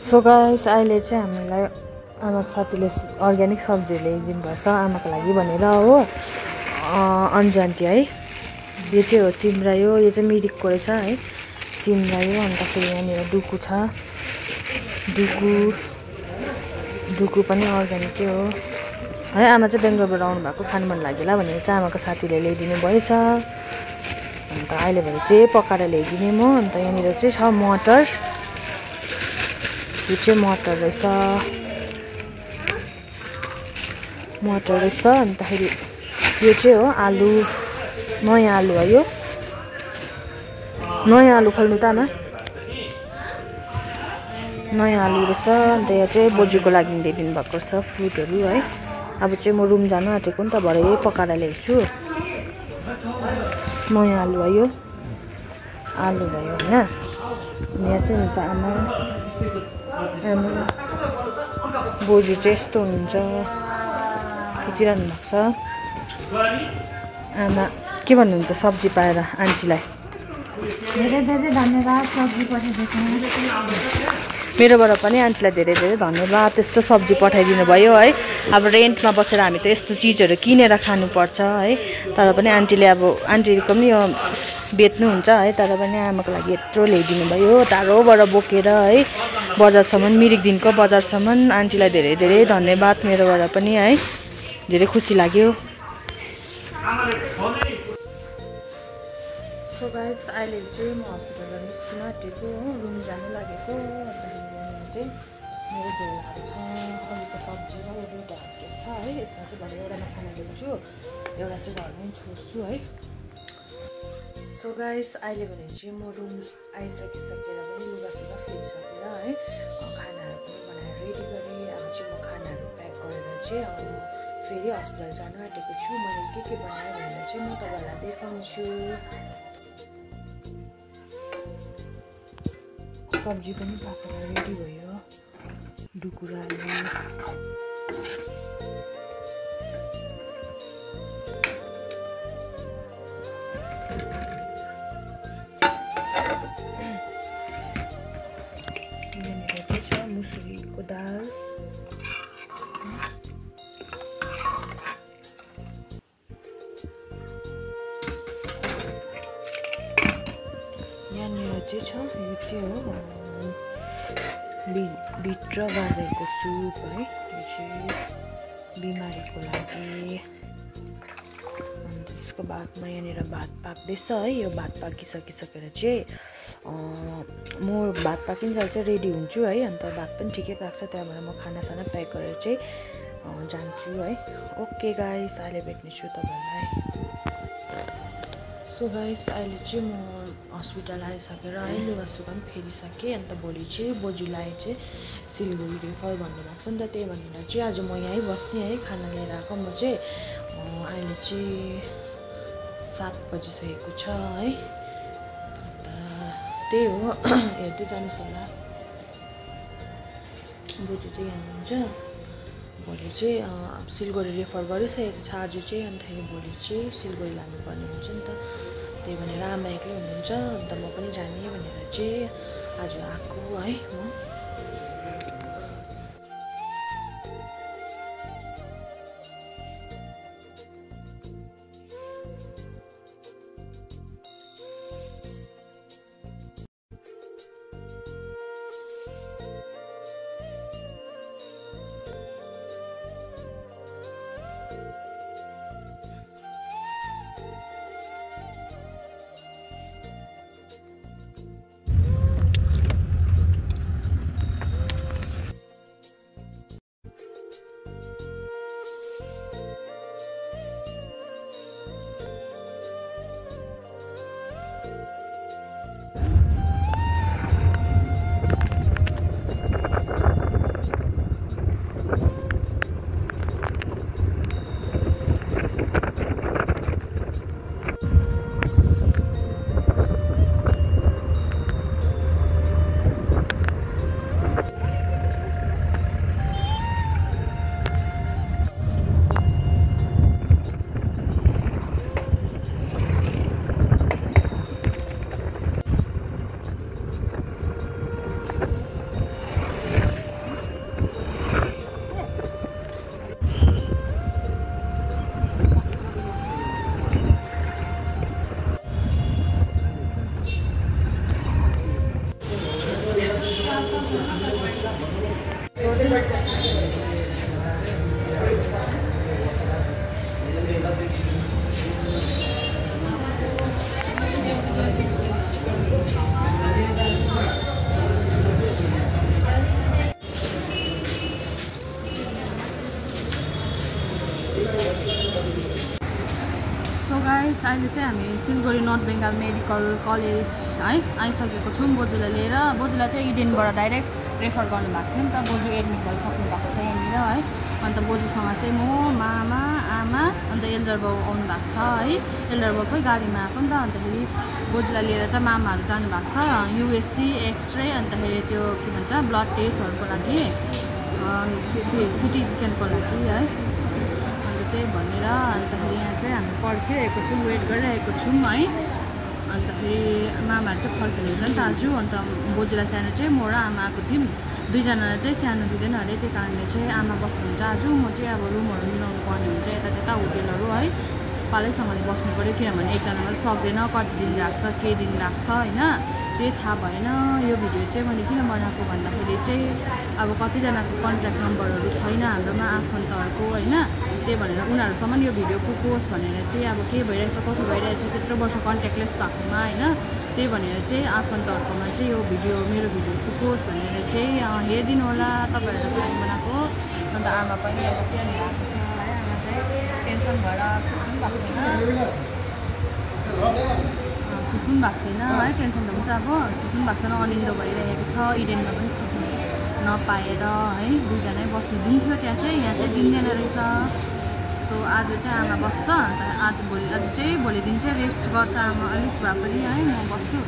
So guys अहिले चाहिँ हामीलाई आमाको साथीले अर्ग्यानिक सब्जी ल्याइदिनु भएछ आमाको लागि भनेर हो। अन्जु आन्टी है, यो चाहिँ हो सिमरायो, यो चाहिँ मिरिकको रहेछ है सिमरायो। अन्त फेरि यहाँनिर डुकु छ, डुकु पनि अर्ग्यानिकै हो है। आमा चाहिँ बेङ्गलोरबाट आउनु भएको, खानु मन लाग्यो भनेर चाहिँ आमाको साथीले ल्याइदिनु भएछ। अन्त अहिले भरे चाहिँ पकाएर ल्याइदिने म। अन्त यहाँनिर चाहिँ छ मटर, यो चाहिँ मटर रहेछ, अन्तखेरि यो चाहिँ हो आलु, नयाँ आलु हो, यो नयाँ आलु खोल्नु त आमा, नयाँ आलु रहेछ। अन्त यो चाहिँ बोजूको लागि ल्याइदिनु भएको रहेछ फ्रुटहरू है। अब चाहिँ म रुम जानु आँटेको नि त, भरे पकाएर ल्याउँछु। नयाँ आलु हो, यो आलु भयो होइन। यहाँ चाहिँ हुन्छ आमा, बोजू चाहिँ यस्तो हुनुहुन्छ, सुतिरहनु भएको छ। आमा के भन्नुहुन्छ सब्जी पाएर आन्टीलाई? धेरै धेरै धन्यवाद सब्जी पठाइदिएको। मेरोबाट पनि आन्टीलाई धेरै धेरै धन्यवाद, त्यस्तो सब्जी पठाइदिनु भयो है। अब रेन्टमा बसेर हामी त यस्तो चिजहरू किनेर खानुपर्छ है। तर पनि आन्टीले अब आन्टीको पनि यो बेच्नुहुन्छ है, तर पनि आमाको लागि यत्रो ल्याइदिनु भयो टाढोबाट बोकेर है, बजारसम्म, मिरिकदेखिको बजारसम्म। आन्टीलाई धेरै धेरै धन्यवाद मेरोबाट पनि है, धेरै खुसी लाग्यो। सो गाइस अहिले चाहिँ म हस्पिटलबाट निस्किन आँटेको हो, रुम जानु लागेको। अन्तखेरि चाहिँ मेरो झोलहरू छ, अलिकति सब्जी र दुईवटा केस छ है। यसमा चाहिँ भरे एउटामा खाना ल्याउँछु, एउटा चाहिँ घरमै छोड्छु है। सो गाइस अहिले भने चाहिँ म रुम आइसकिसकेर पनि लुगासुगा फेरिसकेर है, खानाहरू पनि बनाएर रेडी गरेँ। अब चाहिँ म खानाहरू प्याक गरेर चाहिँ फेरि हस्पिटल जानु आँटेको छु। मैले के बनाएँ भनेर चाहिँ म तपाईँहरूलाई देखाउँछु। सब्जी पनि पाकेर रेडी भयो, डुकुराले मुसुरीको दाल, यहाँनिर चाहिँ छ यो चाहिँ हो बिट र गाजरको सुप है। यो चाहिँ बिमारीको लागि। अन्त त्यसको बादमा यहाँनिर भात पाक्दैछ है। यो भात पाकिसकेर चाहिँ म भात पाकिन्जेल चाहिँ रेडी हुन्छु है। अन्त भात पनि ठिकै पाक्छ, त्यहाँबाट म खानासाना प्याक गरेर चाहिँ जान्छु है। ओके गाइस, अहिले भेट्नेछु तपाईँलाई। सो गाइस अहिले चाहिँ म हस्पिटल आइसकेर है, लुगासुगा पनि फेरिसकेँ। अन्त भोलि चाहिँ बोजूलाई चाहिँ सिलगढी रेफर भन्नुभएको छ नि त, त्यही भनेर चाहिँ आज म यहीँ बस्ने है। खाना लिएर आएको म चाहिँ अहिले चाहिँ 7 बजिसकेको छ है। अन्त त्यही हो, हेर्दै जानुहोस् होला। बोजू चाहिँ यहाँ हुनुहुन्छ, भोलि चाहिँ सिलगढी रेफर गरिसकेको छ आज चाहिँ। अन्तखेरि भोलि चाहिँ सिलगढी लानुपर्ने हुन्छ नि त, त्यही भनेर आमा एक्लै हुनुहुन्छ। अन्त म पनि जाने भनेर चाहिँ आज आएको है म। अहिले चाहिँ हामी Siliguri north Bengal medical college है आइसकेको छौँ बोजूलाई लिएर। बोजूलाई चाहिँ इडेनबाट डाइरेक्ट रेफर गर्नुभएको थियो नि त, बोजू एडमिट भइसक्नु भएको छ यहाँनिर है। अन्त बोजूसँग चाहिँ म, मामा, आमा अन्त एल्डर बाउ आउनु भएको छ है। एल्डर बाउकै गाडीमा आएको नि त। अन्तखेरि बोजूलाई लिएर चाहिँ मामाहरू जानुभएको छ युएसजी एक्सरे अन्तखेरि त्यो के भन्छ ब्लड टेस्टहरूको लागि, सिटी स्क्यानको लागि है। अन्त त्यही भनेर अन्तखेरि यहाँ चाहिँ हामी पर्खिरहेको छौँ, वेट गरिरहेको छौँ है। अन्तखेरि मामाहरू चाहिँ फर्किनुहुन्छ नि त आज। अन्त बोजूलाई सानो चाहिँ म र आमा आएको थियौँ, दुईजनालाई चाहिँ सानो दिँदैन अरे, त्यही कारणले चाहिँ आमा बस्नुहुन्छ आज। म चाहिँ अब रुमहरू मिलाउनु पर्ने हुन्छ, यता त्यता होटेलहरू है पालैसँगले बस्नु पऱ्यो, किनभने एकजनाले सक्दैन, कति दिन लाग्छ के दिन लाग्छ होइन, त्यही थाहा भएन। यो भिडियो चाहिँ मैले किन बनाएको भन्दाखेरि चाहिँ अब कतिजनाको कन्ट्याक्ट नम्बरहरू छैन हाम्रोमा आफन्तहरूको होइन, त्यही भनेर उनीहरूसम्म यो भिडियो पुगोस् भनेर चाहिँ अब के भइरहेछ कसो भइरहेछ त्यत्रो वर्ष कन्ट्याक्टलेस भएकोमा होइन, त्यही भनेर चाहिँ आफन्तहरूकोमा चाहिँ यो भिडियो मेरो भिडियो पुगोस् भनेर चाहिँ हेरिदिनु होला तपाईँहरूको लागि बनाएको। अन्त आमा पनि अब सानो भएको छ है, आमा चाहिँ टेन्सन भएर सुत्नु भएको छैन है, टेन्सन त हुन्छ अब सुत्नु भएको छैन, अनिन्दो भइरहेको छ। इडेनमा पनि सुत्नु नपाएर है दुईजनै बस्नु दिन्थ्यो त्यहाँ चाहिँ, यहाँ चाहिँ दिँदैन रहेछ। सो आज चाहिँ आमा बस्छ, अन्त आज चाहिँ भोलि दिन चाहिँ रेस्ट गर्छ आमा अलिक भए पनि है, म बस्छु।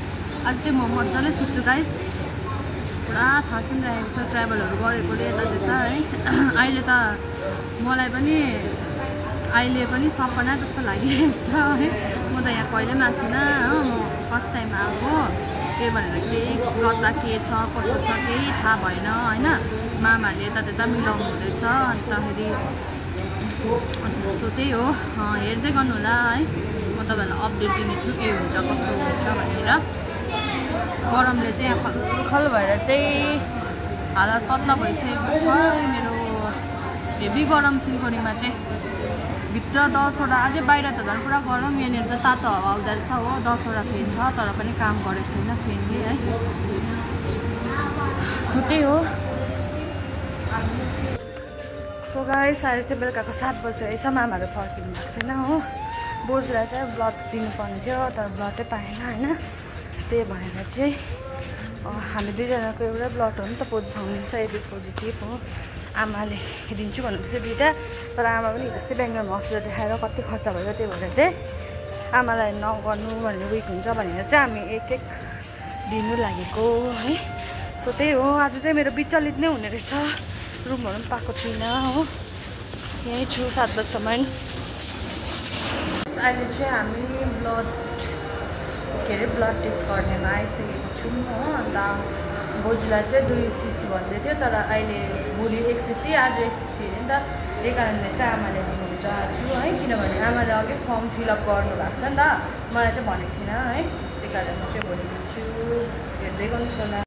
आज चाहिँ म मजाले सुत्छु गाइस, पुरा थाकिरहेको छ ट्राभलहरू गरेकोले यता त्यता है। अहिले त मलाई पनि सपना जस्तो लागिरहेको छ है, म त यहाँ कहिले पनि आएको थिइनँ हो, म फर्स्ट टाइम आएको। त्यही भनेर केही गर्दा के छ कसो छ केही थाहा भएन होइन, मामाले यता त्यता मिलाउनु हुँदैछ। अन्तखेरि सो त्यही हो, हेर्दै गर्नु होला है, म तपाईँहरूलाई अपडेट दिनेछु के हुन्छ कस्तो हुन्छ भनेर। गरमले चाहिँ यहाँ खलखल भएर चाहिँ हालत पत्ला भइसकेको छ मेरो, हेभी गरम सिलगढीमा चाहिँ, भित्र 10वटा अझै बाहिर त झन् पुरा गरम, यहाँनिर त तातो हावा आउँदो रहेछ हो। 10वटा फ्यान छ तर पनि काम गरेको छैन फ्यानले है। सो त्यही हो। सो गाइस अहिले चाहिँ बेलुकाको 7 बजिरहेछ, मामाहरू फर्किनु भएको छैन हो। बोजूलाई चाहिँ ब्लड दिनुपर्ने थियो तर ब्लडै पाएन होइन, त्यही भनेर चाहिँ हामी दुईजनाको एउटै ब्लड हो नि त, पोजिसन हुन्छ एबी पोजिटिभ हो। आमाले दिन्छु भन्नुहुन्थ्यो 2टा, तर आमा पनि जस्तै बेङ्गलोरमा हस्पिटल देखाएर कति खर्च भयो, त्यही भएर चाहिँ आमालाई नगर्नु भनेर विक हुन्छ भनेर चाहिँ हामी एक दिनु लागेको है। सो त्यही हो, आज चाहिँ मेरो विचलित नै हुने रहेछ, रुमहरू पनि पाएको छुइनँ हो, यहीँ छु 7 बजीसम्म। अहिले चाहिँ हामी ब्लड टेस्ट गर्नेमा आइसकेको छौँ हो। अन्त बोजूलाई चाहिँ 2 cc भन्दै थियो, तर अहिले भोलि 1 cc आज 1 cc अरे नि त, त्यही कारणले चाहिँ आमाले दिनुहुन्छ आज है, किनभने आमाले अघि फर्म फिलअप गर्नुभएको छ नि त, मलाई चाहिँ भनेको थिएन है, त्यही कारण म चाहिँ भोलि दिन्छु, हेर्दै गर्नुहोस् होला।